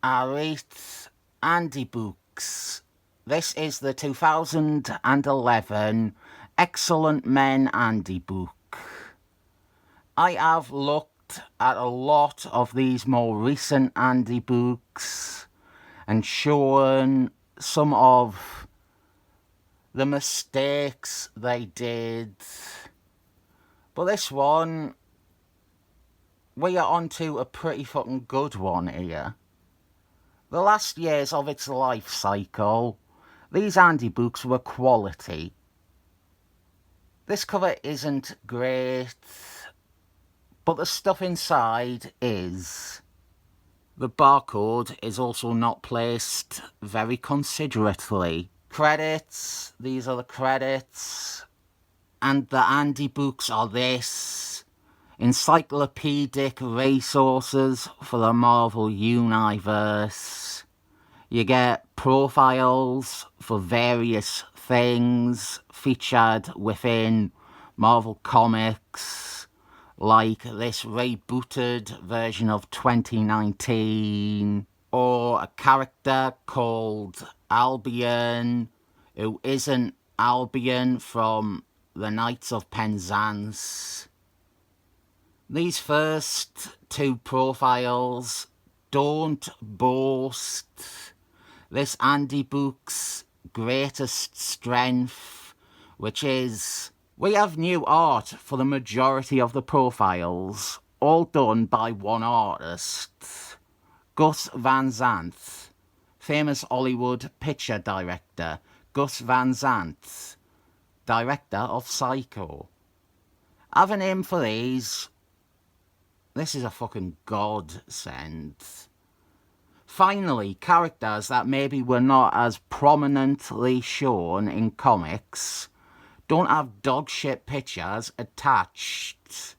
Alright, Handbooks. This is the 2011 Excellent Men Handbook. I have looked at a lot of these more recent handbooks and shown some of the mistakes they did. But this one, we are onto a pretty fucking good one here. The last years of its life cycle, these handbooks were quality. This cover isn't great, but the stuff inside is. The barcode is also not placed very considerately. Credits, these are the credits, and the handbooks are this. Encyclopedic resources for the Marvel Universe. You get profiles for various things featured within Marvel Comics, like this rebooted version of 2019, or a character called Albion, who isn't Albion from the Knights of Penzance. These first two profiles don't boast this handbook's greatest strength, which is we have new art for the majority of the profiles, all done by one artist. Gus Van Sant, famous Hollywood picture director. Gus Van Sant, director of Psycho. Having him for these, this is a fucking godsend. Finally, characters that maybe were not as prominently shown in comics don't have dogshit pictures attached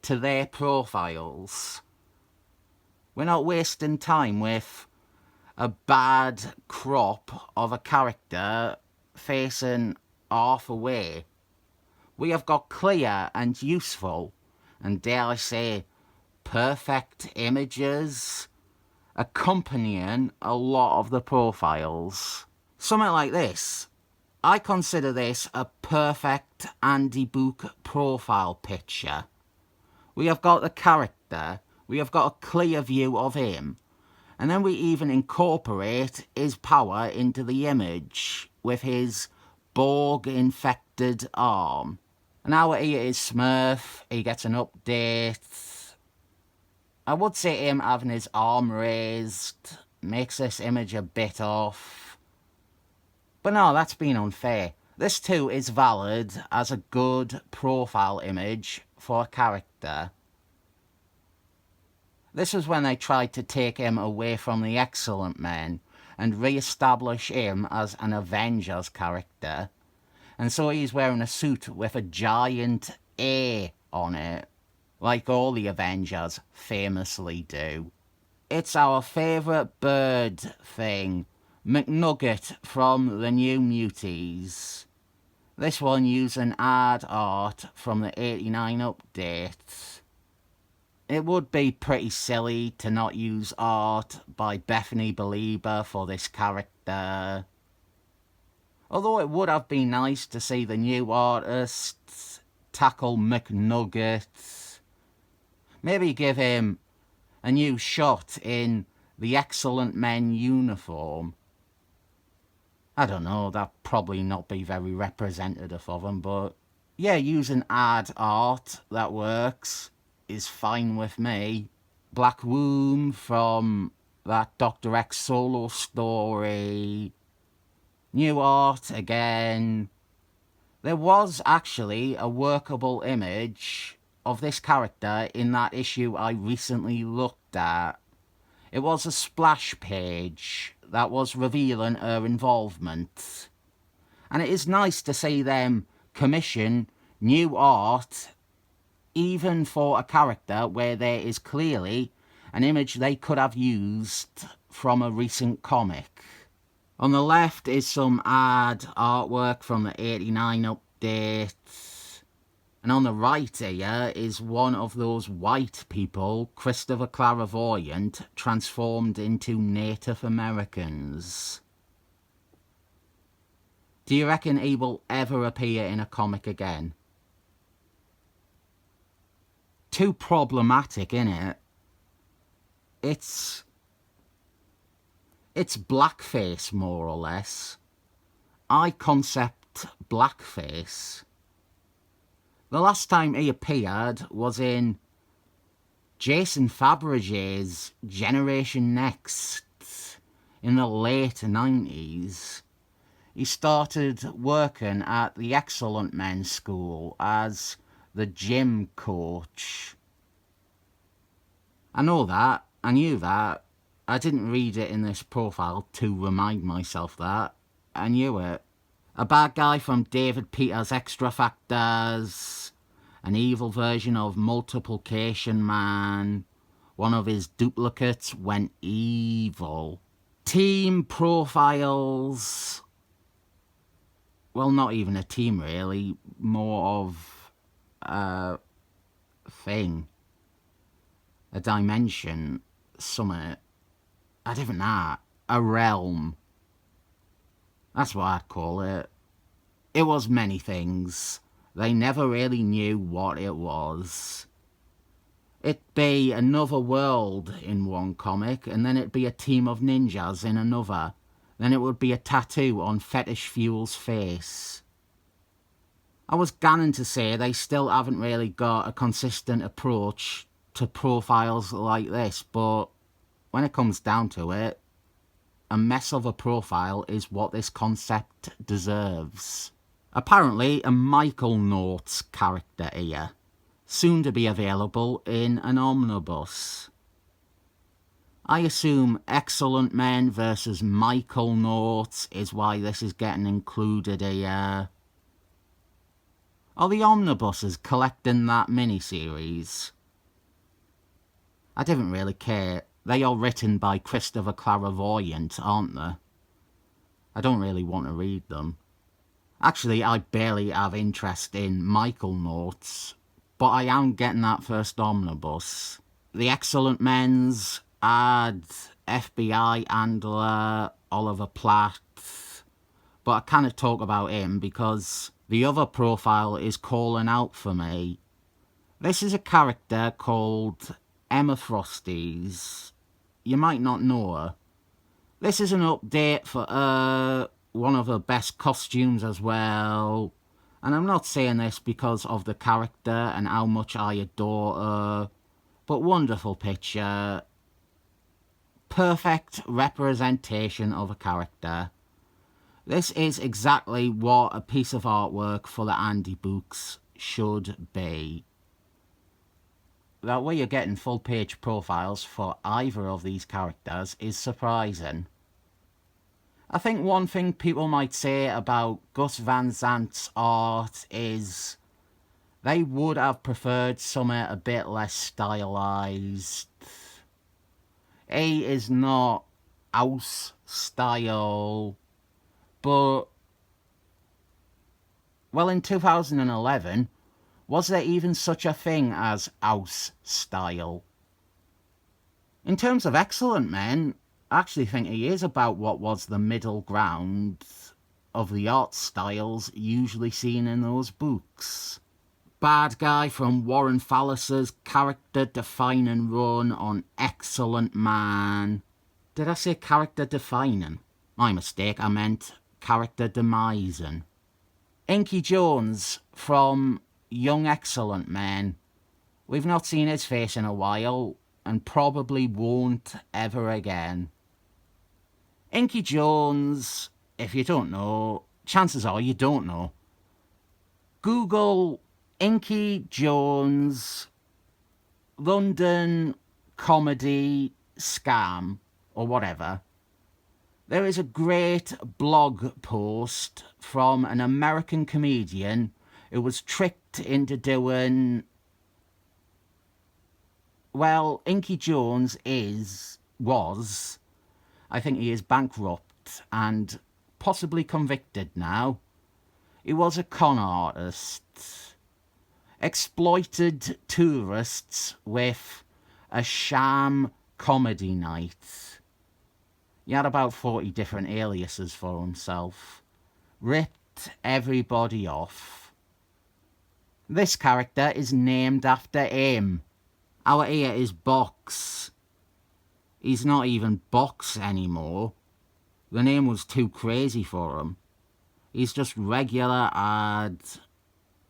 to their profiles. We're not wasting time with a bad crop of a character facing half away. We have got clear and useful, and dare I say, perfect images accompanying a lot of the profiles. Something like this. I consider this a perfect handbook profile picture. We have got the character, we have got a clear view of him, and then we even incorporate his power into the image with his Borg-infected arm. And now here is Smurf, he gets an update. I would say him having his arm raised makes this image a bit off. But no, that's been unfair. This too is valid as a good profile image for a character. This was when they tried to take him away from the Excellent Men and re-establish him as an Avengers character. And so he's wearing a suit with a giant A on it, like all the Avengers famously do. It's our favourite Byrd thing, McNugget from the New Muties. This one using ad art from the 89 update. It would be pretty silly to not use art by Bethany Belieber for this character. Although it would have been nice to see the new artists tackle McNugget. Maybe give him a new shot in the Excellent Men uniform. I don't know, that'd probably not be very representative of him, but yeah, using ad art that works is fine with me. Black Womb from that Dr. X solo story. New art again. There was actually a workable image of this character in that issue I recently looked at. It was a splash page that was revealing her involvement. And it is nice to see them commission new art, even for a character where there is clearly an image they could have used from a recent comic. On the left is some ad artwork from the 89 update. And on the right here is one of those white people, Christopher Clairvoyant, transformed into Native Americans. Do you reckon he will ever appear in a comic again? Too problematic, innit? It's blackface, more or less. I concept blackface. The last time he appeared was in Jason Faberge's Generation Next in the late 90s. He started working at the Excellent Men's School as the gym coach. I know that. I knew that. I didn't read it in this profile to remind myself that. I knew it. A bad guy from David Peters' Extra Factors. An evil version of Multiplication Man. One of his duplicates went evil. Team profiles. Well, not even a team, really. More of a thing. A dimension. Summit. I don't know. A realm. That's what I'd call it. It was many things. They never really knew what it was. It'd be another world in one comic, and then it'd be a team of ninjas in another. Then it would be a tattoo on Fetish Fuel's face. I was gunning to say they still haven't really got a consistent approach to profiles like this, but when it comes down to it, a mess of a profile is what this concept deserves. Apparently, a Michael Notes character here, soon to be available in an omnibus. I assume Excellent Men versus Michael Notes is why this is getting included here. Are the omnibuses collecting that miniseries? I didn't really care. They are written by Christopher Clairvoyant, aren't they? I don't really want to read them. Actually, I barely have interest in Michael Notes, but I am getting that first omnibus. The Excellent Men's had FBI handler Oliver Platt, but I can't talk about him because the other profile is calling out for me. This is a character called Emma Frosties. You might not know her. This is an update for her, one of her best costumes as well. And I'm not saying this because of the character and how much I adore her, but wonderful picture. Perfect representation of a character. This is exactly what a piece of artwork for the Andy books should be. That way you're getting full page profiles for either of these characters is surprising. I think one thing people might say about Gus Van Zant's art is they would have preferred something a bit less stylized. He is not house style, but, well, in 2011, was there even such a thing as house style? In terms of Excellent Men, I actually think he is about what was the middle ground of the art styles usually seen in those books. Bad guy from Warren Fallis's character-defining run on Excellent Man. Did I say character-defining? My mistake, I meant character-demising. Inky Jones from Young Excellent Men. We've not seen his face in a while, and probably won't ever again. Inky Jones, if you don't know, chances are you don't know. Google Inky Jones London comedy scam or whatever. There is a great blog post from an American comedian who was tricked into doing... Well, Inky Jones was, I think he is bankrupt and possibly convicted now. He was a con artist. exploited tourists with a sham comedy night. He had about 40 different aliases for himself. Ripped everybody off. This character is named after him. Our ear is Box. He's not even Box anymore. The name was too crazy for him. He's just regular ad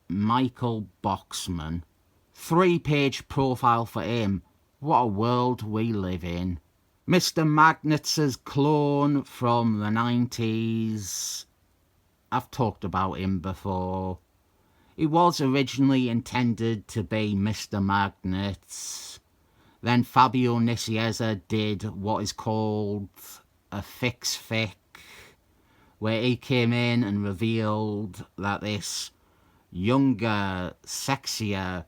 Michael Boxman. 3-page profile for him. What a world we live in. Mr. Magnets' clone from the 90s. I've talked about him before. He was originally intended to be Mr. Magnets. Then Fabio Nicieza did what is called a fix-fic, where he came in and revealed that this younger, sexier,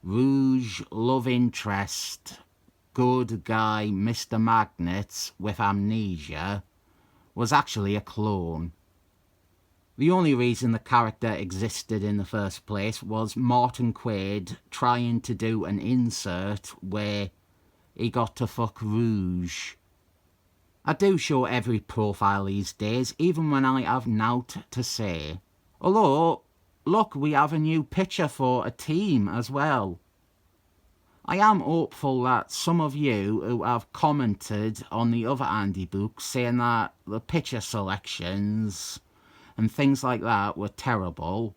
rouge love interest, good guy Mr. Magnets with amnesia, was actually a clone. The only reason the character existed in the first place was Martin Quaid trying to do an insert where he got to fuck Rouge. I do show every profile these days, even when I have nought to say. Although, look, we have a new picture for a team as well. I am hopeful that some of you who have commented on the other Andy books saying that the picture selections and things like that were terrible,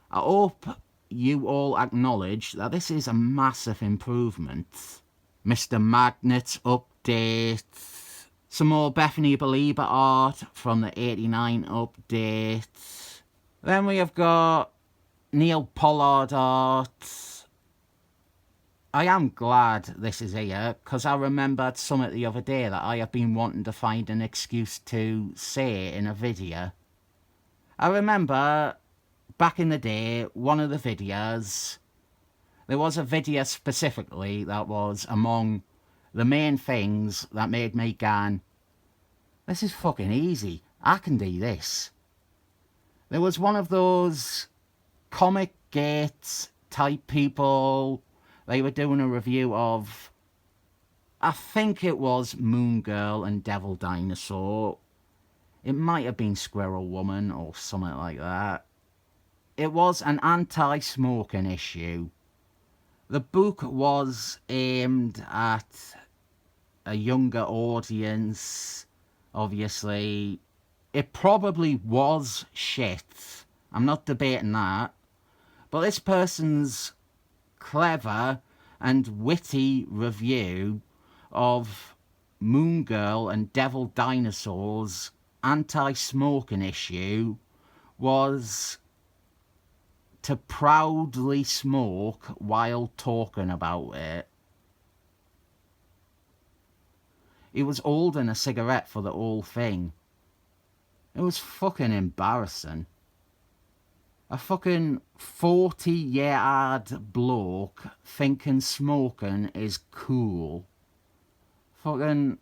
I hope you all acknowledge that this is a massive improvement. Mr. Magnets update. Some more Bethany Belieber art from the 89 update. Then we have got Neil Pollard art. I am glad this is here, because I remembered something the other day that I have been wanting to find an excuse to say in a video. I remember back in the day, one of the videos, there was a video specifically that was among the main things that made me go, this is fucking easy, I can do this. There was one of those comic gates type people, they were doing a review of, I think it was Moon Girl and Devil Dinosaur. It might have been Squirrel Woman or something like that. It was an anti-smoking issue. The book was aimed at a younger audience, obviously. It probably was shit. I'm not debating that. But this person's clever and witty review of Moon Girl and Devil Dinosaur's anti-smoking issue was to proudly smoke while talking about it. He was holding a cigarette for the whole thing. It was fucking embarrassing. A fucking 40-year-old bloke thinking smoking is cool. Fucking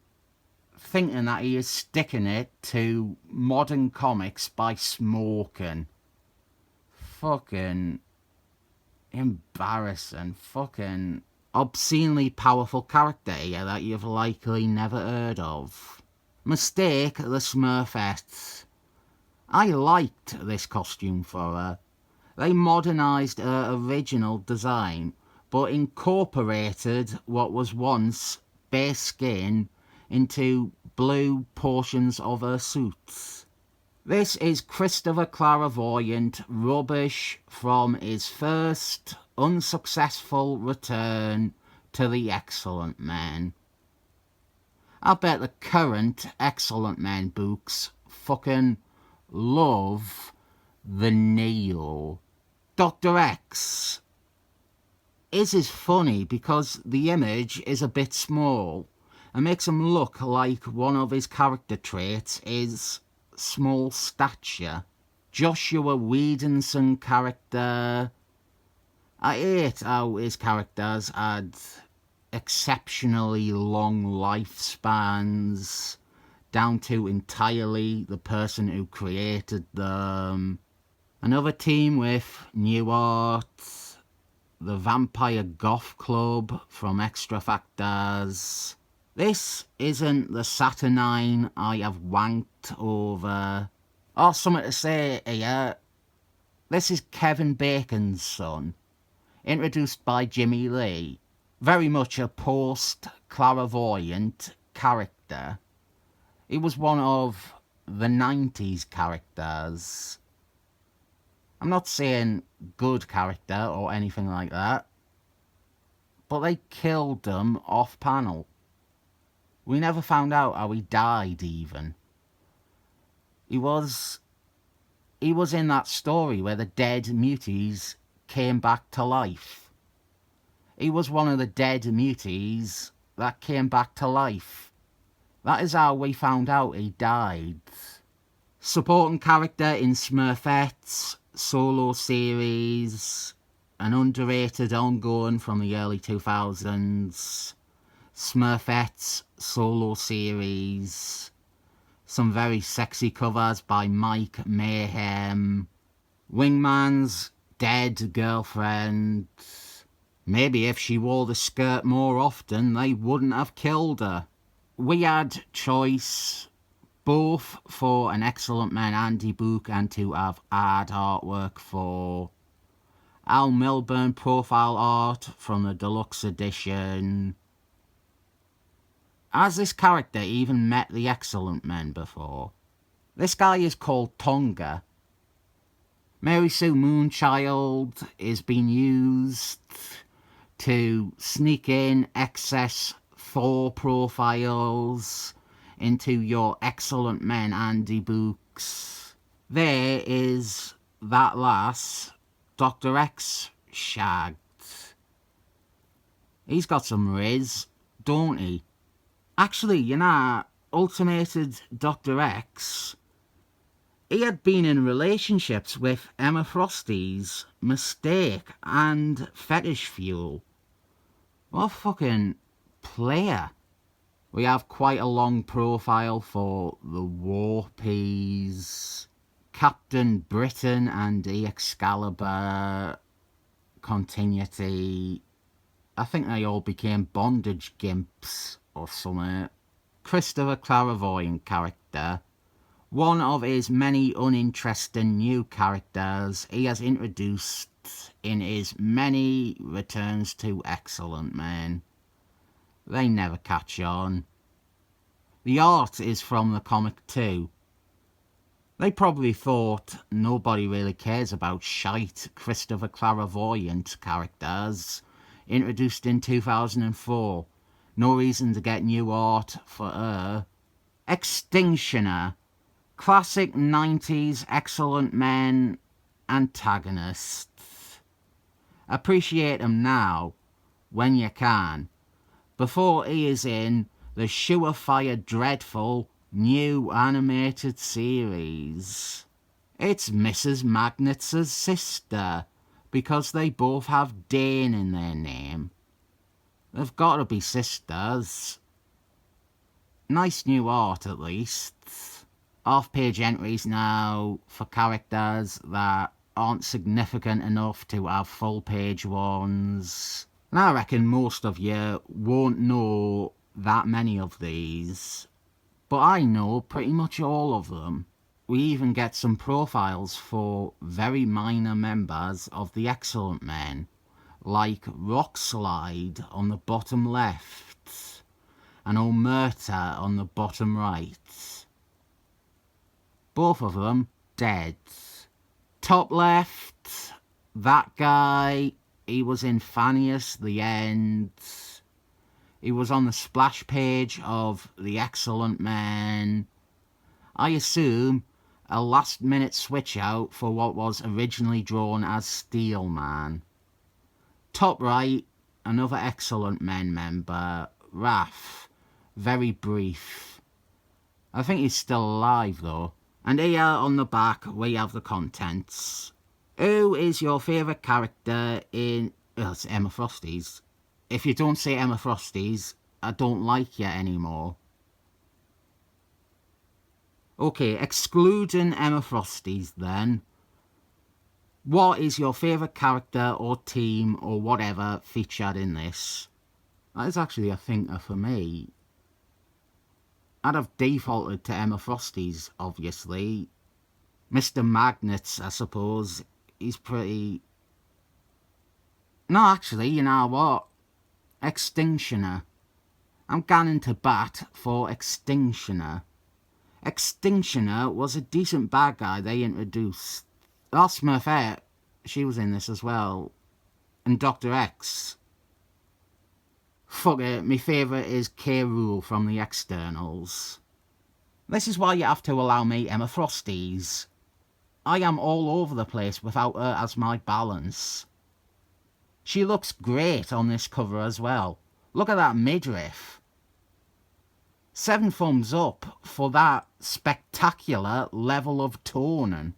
thinking that he is sticking it to modern comics by smoking. Fucking embarrassing. Fucking obscenely powerful character here that you've likely never heard of. Mistake the Smurfette. I liked this costume for her. They modernised her original design, but incorporated what was once bare skin into blue portions of her suits. This is Christopher Clairvoyant rubbish from his first unsuccessful return to the Excellent Men. I bet the current Excellent Men books fucking love the Neo. Dr. X. His is funny because the image is a bit small and makes him look like one of his character traits is small stature. Joshua Wiedenson character. I hate how his characters had exceptionally long lifespans, down to entirely the person who created them. Another team with new art. the Vampire Goth Club from Extra Factors. This isn't the saturnine I have wanked over. Or something to say here. This is Kevin Bacon's son, introduced by Jimmy Lee. Very much a post-clairvoyant character. He was one of the 90s characters. I'm not saying good character or anything like that, but they killed him off panel. We never found out how he died even. He was in that story where the dead muties came back to life. He was one of the dead muties that came back to life. That is how we found out he died. Supporting character in Smurfette's solo series, an underrated ongoing from the early 2000s, Smurfette's solo series, some very sexy covers by Mike Mayhem, Wingman's dead girlfriend. Maybe if she wore the skirt more often, they wouldn't have killed her. We had choice both for an Excellent Men Andy book and to have art artwork for Al Milburn profile art from the deluxe edition. Has this character even met the Excellent Men before? This guy is called Tonga. Mary Sue Moonchild is being used to sneak in excess Thor profiles into your Excellent Men Andy books. There is that lass, Dr. X shagged. He's got some riz, don't he? Actually, you know, ultimated Dr. X, he had been in relationships with Emma Frosty's Mistake and Fetish Fuel. What a fucking player. We have quite a long profile for the Warpies, Captain Britain and the Excalibur continuity. I think they all became bondage gimps or something. Christopher Clairvoyant character. One of his many uninteresting new characters he has introduced in his many returns to Excellent Men. They never catch on. The art is from the comic too. They probably thought nobody really cares about shite Christopher Clairvoyant characters introduced in 2004. No reason to get new art for her. X-Cutioner. Classic 90s Excellent Men antagonist. Appreciate him now, when you can, before he is in the surefire dreadful new animated series. It's Mrs. Magnets' sister, because they both have Dane in their name. They've got to be sisters. Nice new art, at least. Off-page entries now for characters that aren't significant enough to have full-page ones. And I reckon most of you won't know that many of these, but I know pretty much all of them. We even get some profiles for very minor members of the Excellent Men, like Rockslide on the bottom left and Omerta on the bottom right. Both of them dead. Top left, that guy, he was in Phineas the End. He was on the splash page of The Excellent Men. I assume a last-minute switch out for what was originally drawn as Steel Man. Top right, another Excellent Men member, Raph. Very brief. I think he's still alive though. And here on the back we have the contents. Who is your favourite character in... it's Emma Frosty's. If you don't say Emma Frosty's, I don't like you anymore. Okay, excluding Emma Frosty's then. What is your favourite character or team or whatever featured in this? That is actually a thinker for me. I'd have defaulted to Emma Frosty's, obviously. Mr. Magnets, I suppose, he's pretty... No, actually, you know what? X-Cutioner. I'm going to bat for X-Cutioner. X-Cutioner was a decent bad guy they introduced. Smurfette, she was in this as well. And Dr. X. Fuck it, my favourite is K. Rool from the Externals. This is why you have to allow me Emma Frosty's. I am all over the place without her as my balance. She looks great on this cover as well. Look at that midriff. 7 thumbs up for that spectacular level of toning.